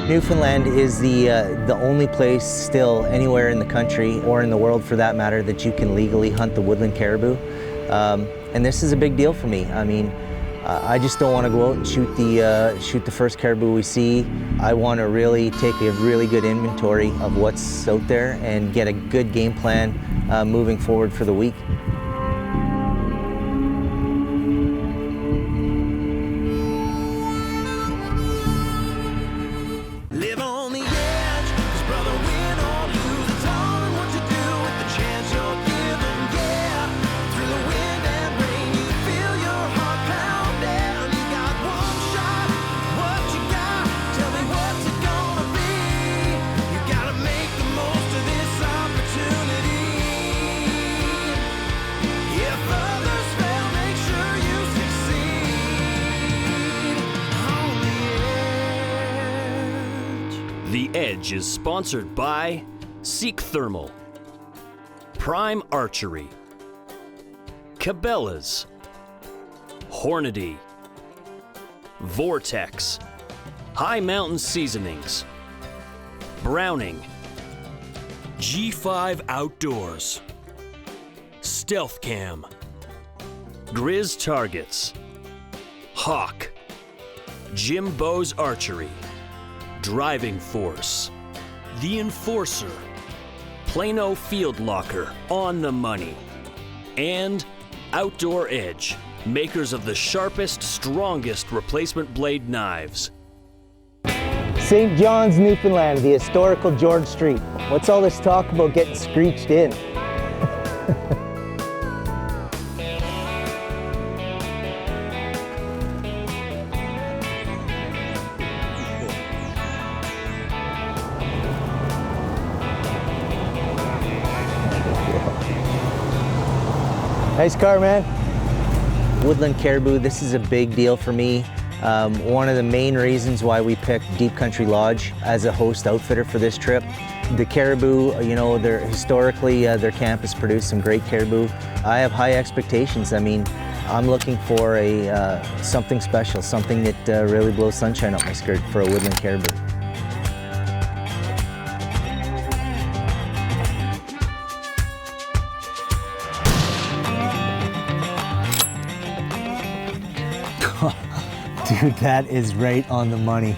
Newfoundland is the only place still anywhere in the country, or in the world for that matter, that you can legally hunt the woodland caribou. And this is a big deal for me. I mean, I just don't want to go out and shoot the first caribou we see. I want to really take a really good inventory of what's out there and get a good game plan moving forward for the week. The Edge is sponsored by Seek Thermal, Prime Archery, Cabela's, Hornady, Vortex, High Mountain Seasonings, Browning, G5 Outdoors, Stealth Cam, Grizz Targets, Hawk, Jim Bowes Archery, Driving Force, The Enforcer, Plano Field Locker, On the Money, and Outdoor Edge, makers of the sharpest, strongest replacement blade knives. St. John's, Newfoundland, the historical George Street. What's all this talk about getting screeched in? Nice car, man. Woodland caribou, this is a big deal for me. One of the main reasons why we picked Deep Country Lodge as a host outfitter for this trip. The caribou, you know, historically their camp has produced some great caribou. I have high expectations. I mean, I'm looking for something special, something that really blows sunshine up my skirt for a woodland caribou. Dude, that is right on the money.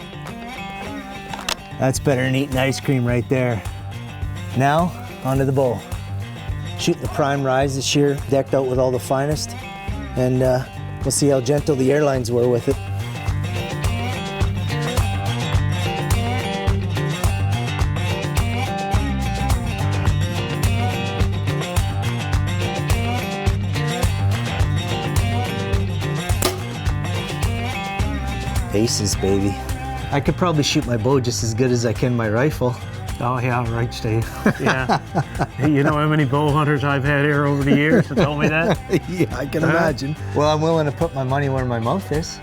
That's better than eating ice cream right there. Now, onto the bow. Shooting the prime rise this year, decked out with all the finest, and we'll see how gentle the airlines were with it. Aces, baby. I could probably shoot my bow just as good as I can my rifle. Oh yeah, right, Steve. Yeah. You know how many bow hunters I've had here over the years that told me that? Yeah, I can imagine. Well, I'm willing to put my money where my mouth is.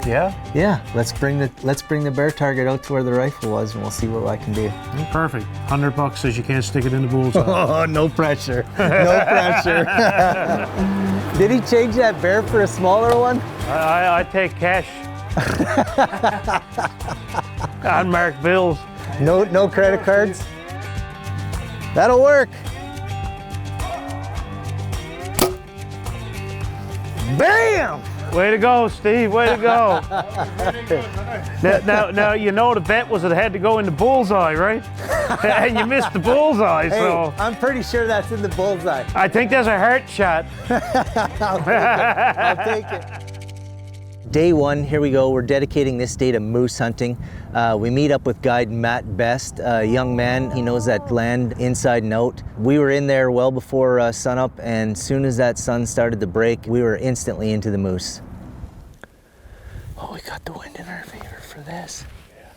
Yeah? Yeah, let's bring the bear target out to where the rifle was, and we'll see what I can do. Perfect. $100 says you can't stick it in the bullseye. Oh, no pressure. No pressure. Did he change that bear for a smaller one? I take cash. Unmarked bills. No credit cards? That'll work. Bam! Way to go, Steve. Way to go. Now, you know the bet was it had to go in the bullseye, right? And you missed the bullseye, hey, so. I'm pretty sure that's in the bullseye. I think there's a heart shot. I'll take it. Day one, here we go. We're dedicating this day to moose hunting. We meet up with guide Matt Best, a young man. He knows that land inside and out. We were in there well before sunup, and as soon as that sun started to break, we were instantly into the moose. Oh, we got the wind in our favor for this. Yeah.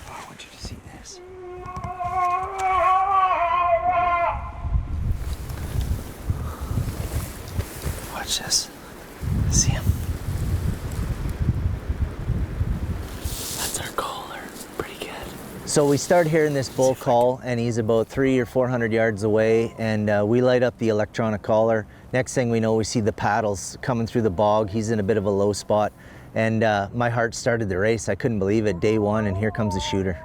Oh, I want you to see this. Watch this. See him? That's our caller. Pretty good. So we start hearing this bull call, and he's about 300 or 400 yards away, and we light up the electronic collar. Next thing we know, we see the paddles coming through the bog. He's in a bit of a low spot, And my heart started to race. I couldn't believe it, day one, and here comes the shooter.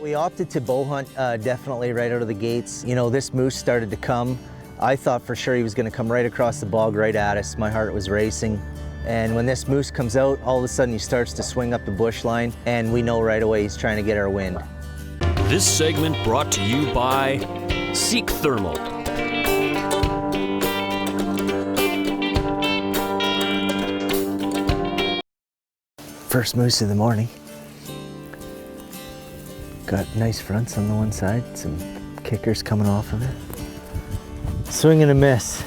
We opted to bow hunt definitely right out of the gates. You know, this moose started to come. I thought for sure he was going to come right across the bog right at us. My heart was racing. And when this moose comes out, all of a sudden he starts to swing up the bush line, and we know right away he's trying to get our wind. This segment brought to you by Seek Thermal. First moose of the morning. Got nice fronts on the one side, some kickers coming off of it. Swing and a miss.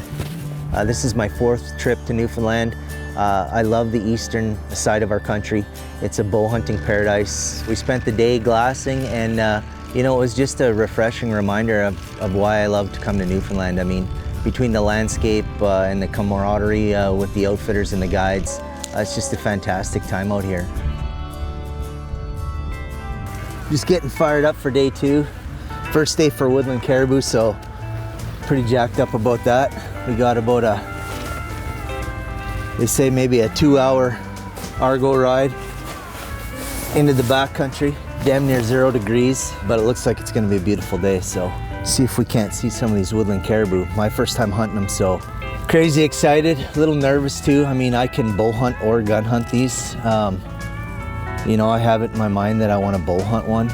This is my 4th trip to Newfoundland. I love the eastern side of our country. It's a bow hunting paradise. We spent the day glassing, and you know, it was just a refreshing reminder of why I love to come to Newfoundland. I mean, between the landscape and the camaraderie with the outfitters and the guides, it's just a fantastic time out here. Just getting fired up for day 2. First day for Woodland Caribou, so pretty jacked up about that. We got about they say maybe a 2-hour Argo ride into the backcountry. Damn near 0 degrees, but it looks like it's gonna be a beautiful day, so see if we can't see some of these Woodland Caribou. My first time hunting them, so crazy excited, a little nervous too. I mean, I can bow hunt or gun hunt these. You know, I have it in my mind that I want to bow hunt one,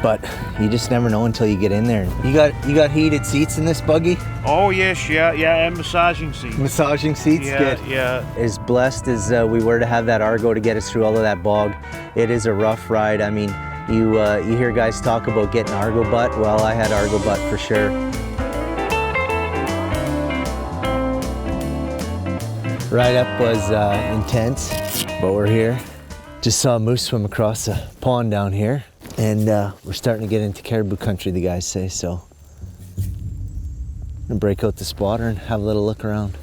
but you just never know until you get in there. You got heated seats in this buggy? Oh yes, yeah, and massaging seats. Massaging seats, Yeah, good. yeah. As blessed as we were to have that Argo to get us through all of that bog, it is a rough ride. I mean, you hear guys talk about getting Argo butt. Well, I had Argo butt for sure. Ride up was intense, but we're here. Just saw a moose swim across the pond down here, and we're starting to get into caribou country, the guys say, so I'm gonna break out the spotter and have a little look around.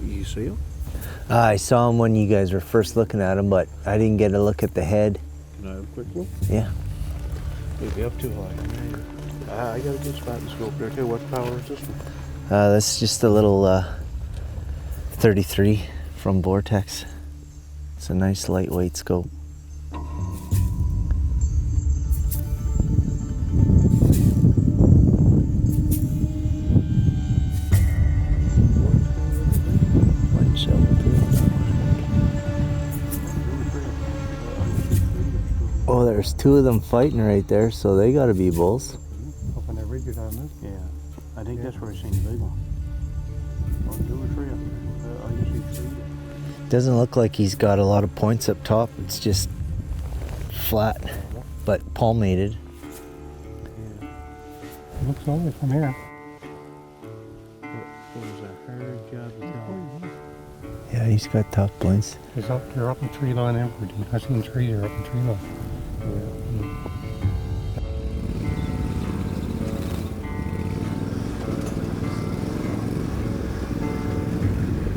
You see him? I saw him when you guys were first looking at him, but I didn't get a look at the head. Can I have a quick look? Yeah. He'll be up too high. I got a good spot to scope there too. What power is this one? That's just a little 33 from Vortex. It's a nice lightweight scope. Oh, there's 2 of them fighting right there, so they gotta be bulls. Up on that ridge you're talking about? Yeah. I think that's where I seen the big one. 1, 2, or 3 of them. I just see 3. Doesn't look like he's got a lot of points up top. It's just flat, but palmated. Yeah. Looks lovely from here. What was a hard job to tell. Yeah, he's got tough points. They're up in tree line everywhere. I seen 3 there up in tree line.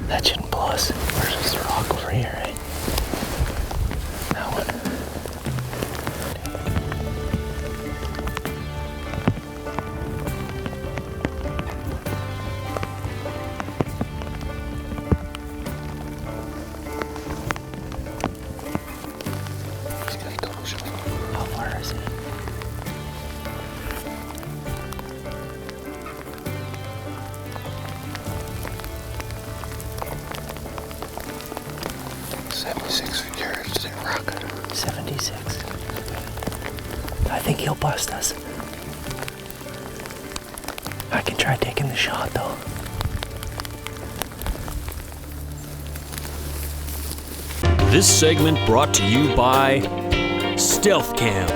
That shouldn't blow us. Where's this rock over here, right? That one. How far is it? I think he'll bust us. I can try taking the shot though. This segment brought to you by Stealth Camp.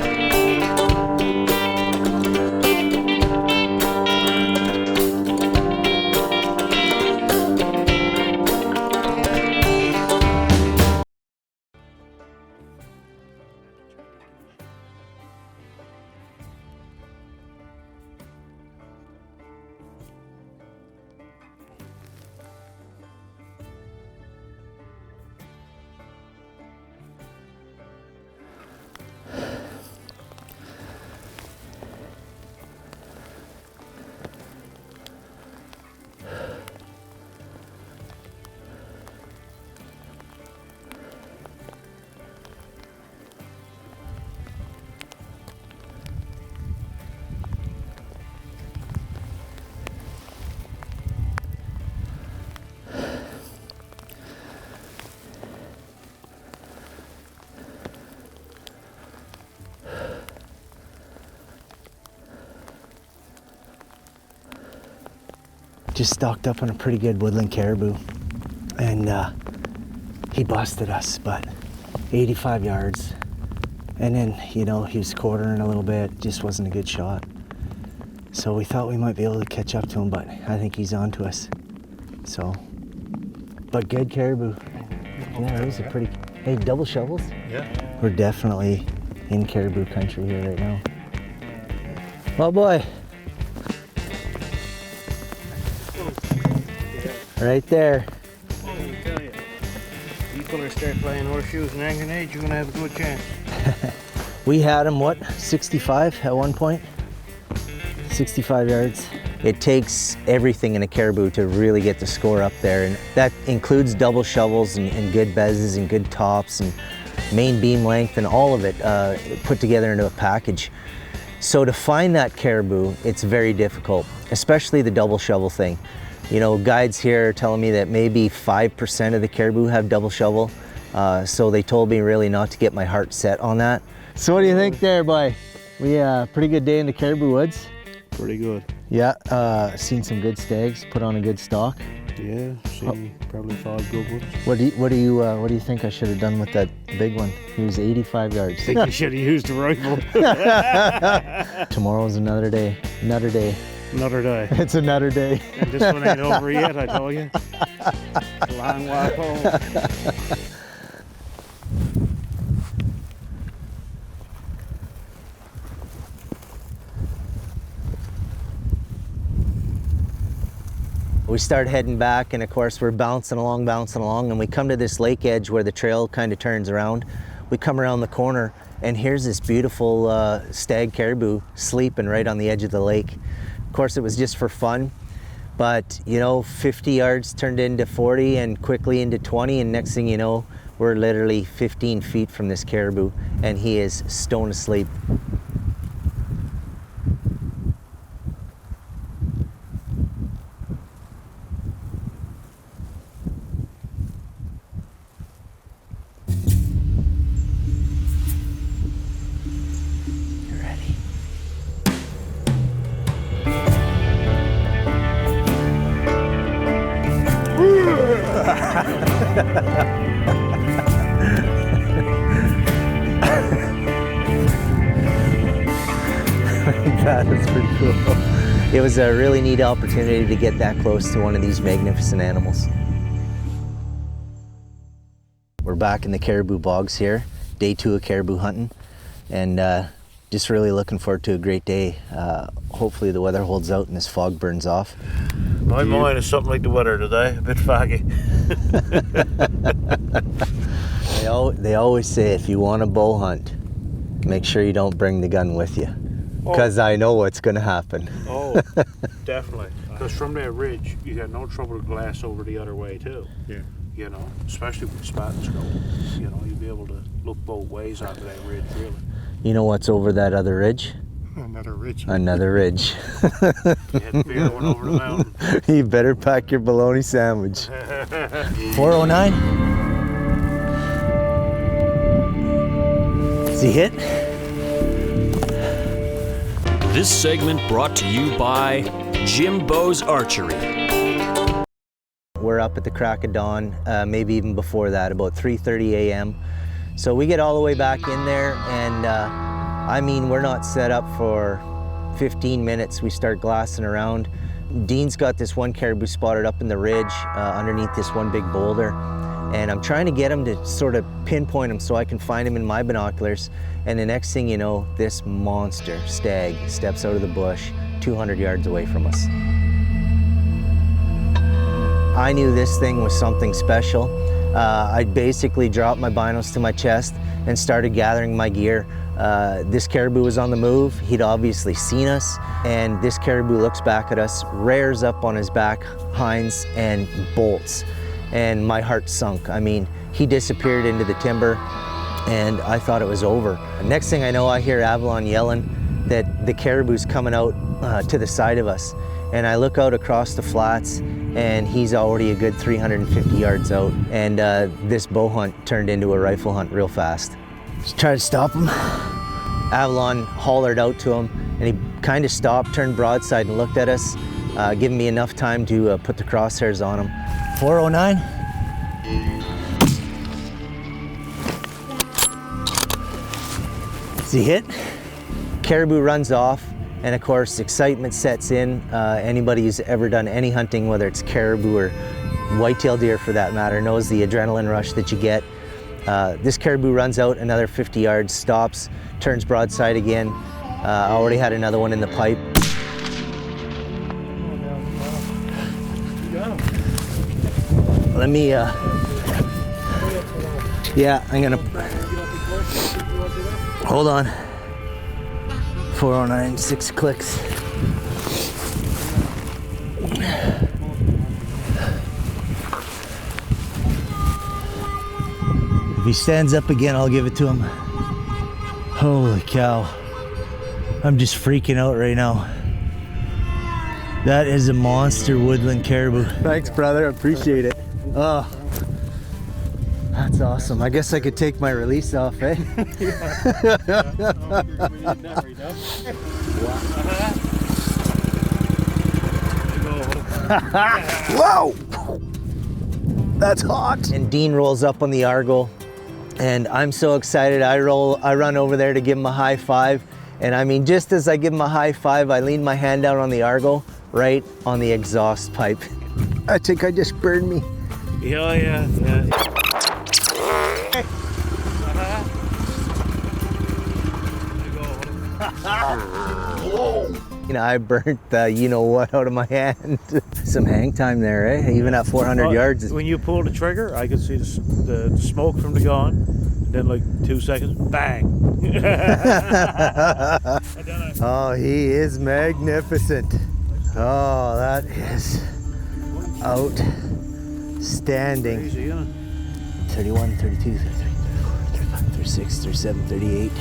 Just stocked up on a pretty good woodland caribou, and he busted us, but 85 yards. And then, you know, he was quartering a little bit, just wasn't a good shot. So we thought we might be able to catch up to him, but I think he's on to us. So, but good caribou. Yeah, it was a pretty, hey, double shovels? Yeah. We're definitely in caribou country here right now. Oh boy. Right there. Let me tell you, you fellas start playing horseshoes and angry age, you're gonna have a good chance. We had him, what, 65 at one point? 65 yards. It takes everything in a caribou to really get the score up there, and that includes double shovels and good bezzes and good tops and main beam length and all of it put together into a package. So to find that caribou, it's very difficult, especially the double shovel thing. You know, guides here are telling me that maybe 5% of the caribou have double shovel. So they told me really not to get my heart set on that. So what do you think there, boy? We pretty good day in the caribou woods. Pretty good. Yeah, seen some good stags, put on a good stalk. Yeah, seen probably 5 good ones. What do you think I should have done with that big one? He was 85 yards. I think you should have used the rifle. Tomorrow's another day. Another day. Another day. It's another day. And this one ain't over yet, I tell you. Long walk home. We start heading back, and of course we're bouncing along, and we come to this lake edge where the trail kind of turns around. We come around the corner, and here's this beautiful stag caribou sleeping right on the edge of the lake. Of course, it was just for fun, but you know, 50 yards turned into 40 and quickly into 20, and next thing you know, we're literally 15 feet from this caribou, and he is stone asleep. That is pretty cool. It was a really neat opportunity to get that close to one of these magnificent animals. We're back in the caribou bogs here, day 2 of caribou hunting, and just really looking forward to a great day. Hopefully the weather holds out and this fog burns off. My mind is something like the weather today, a bit foggy. They always say if you want to bow hunt, make sure you don't bring the gun with you. Because I know what's going to happen. Oh, definitely. Because from that ridge, you got no trouble to glass over the other way too. Yeah. You know, especially with spot and scope. You know, you'll be able to look both ways onto that ridge, really. You know what's over that other ridge? Another ridge. Another ridge. You had beer one over the mountain. You better pack your bologna sandwich. 409. Is he hit? This segment brought to you by Jimbo's Archery. We're up at the crack of dawn, maybe even before that, about 3:30 a.m. So we get all the way back in there, and I mean, we're not set up for 15 minutes. We start glassing around. Dean's got this one caribou spotted up in the ridge underneath this one big boulder, and I'm trying to get him to sort of pinpoint him so I can find him in my binoculars. And the next thing you know, this monster stag steps out of the bush 200 yards away from us. I knew this thing was something special. I basically dropped my binos to my chest and started gathering my gear. This caribou was on the move. He'd obviously seen us, and this caribou looks back at us, rears up on his back hinds, and bolts. And my heart sunk. I mean, he disappeared into the timber, and I thought it was over. Next thing I know, I hear Avalon yelling that the caribou's coming out to the side of us. And I look out across the flats, and he's already a good 350 yards out. And this bow hunt turned into a rifle hunt real fast. Just try to stop him. Avalon hollered out to him, and he kind of stopped, turned broadside, and looked at us, giving me enough time to put the crosshairs on him. 409. Is he hit? Caribou runs off, and of course excitement sets in. Anybody who's ever done any hunting, whether it's caribou or whitetail deer for that matter, knows the adrenaline rush that you get. This caribou runs out another 50 yards, stops, turns broadside again. I already had another one in the pipe. Let me, yeah, I'm gonna, hold on. 409, 6 clicks. If he stands up again, I'll give it to him. Holy cow. I'm just freaking out right now. That is a monster woodland caribou. Thanks, brother. I appreciate it. Oh, that's awesome. I guess I could take my release off, eh? Whoa! That's hot. And Dean rolls up on the Argo, and I'm so excited. I run over there to give him a high five. And I mean, just as I give him a high five, I lean my hand down on the Argo, right on the exhaust pipe. I think I just burned me. Yeah. You know, I burnt the you-know-what out of my hand. Some hang time there, eh? Even at 400 yards. When you pulled the trigger, I could see the smoke from the gun. Then like 2 seconds, bang. Oh, he is magnificent. Oh, that is outstanding. Crazy, isn't it? 31, 32, 33, 34, 35, 36, 37, 38,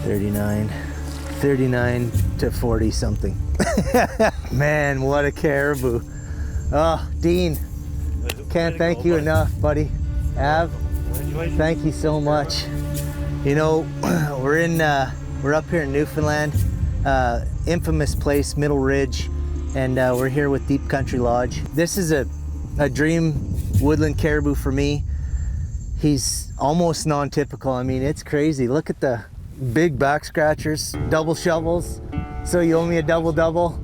39, 39 to 40 something. Man, what a caribou. Oh, Dean, can't thank you enough, buddy. Av, thank you so much. You know, we're up here in Newfoundland, infamous place, Middle Ridge, and we're here with Deep Country Lodge. This is a dream woodland caribou for me. He's almost non-typical. I mean, it's crazy. Look at the big back scratchers, double shovels. So you owe me a double-double?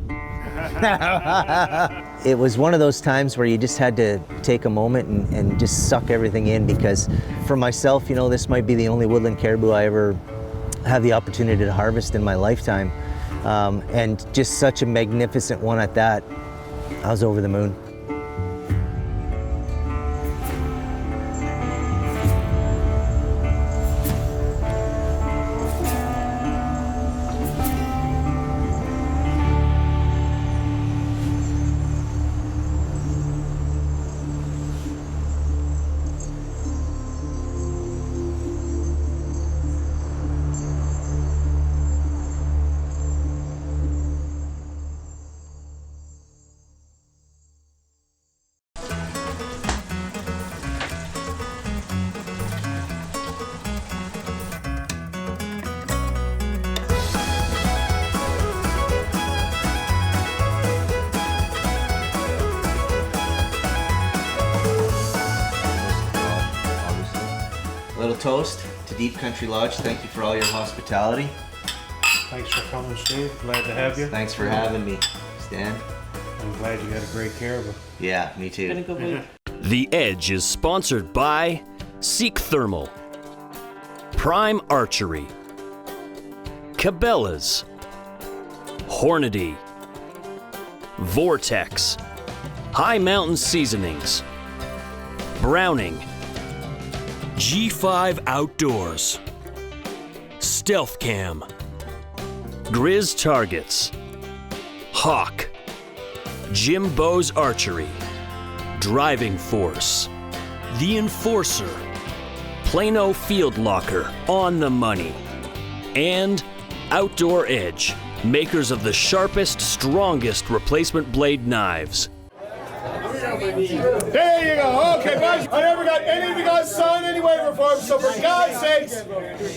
It was one of those times where you just had to take a moment and just suck everything in, because for myself, you know, this might be the only woodland caribou I ever have the opportunity to harvest in my lifetime. And just such a magnificent one at that. I was over the moon. toast to Deep Country Lodge. Thank you for all your hospitality. Thanks for coming, Steve. Glad to have you. Thanks for having me, Stan. I'm glad you had a great caribou. Yeah, me too. The Edge is sponsored by Seek Thermal, Prime Archery, Cabela's, Hornady, Vortex, High Mountain Seasonings, Browning, G5 Outdoors, Stealth Cam, Grizz Targets, Hawk, Jim Bo's Archery, Driving Force, The Enforcer, Plano Field Locker, On the Money, and Outdoor Edge, makers of the sharpest, strongest replacement blade knives. There you go. Okay, guys. I never got any of you guys signed any waiver forms, so for God's sakes,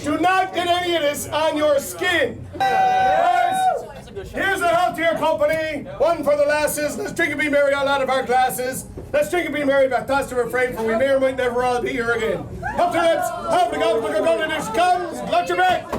do not get any of this on your skin. Guys, here's a healthier company. One for the lasses. Let's drink and be merry out of our glasses. Let's drink and be merry, but that's to refrain, for we may or might never all be here again. Up to lips, have the gun, look at gun, and here she comes. Let your back.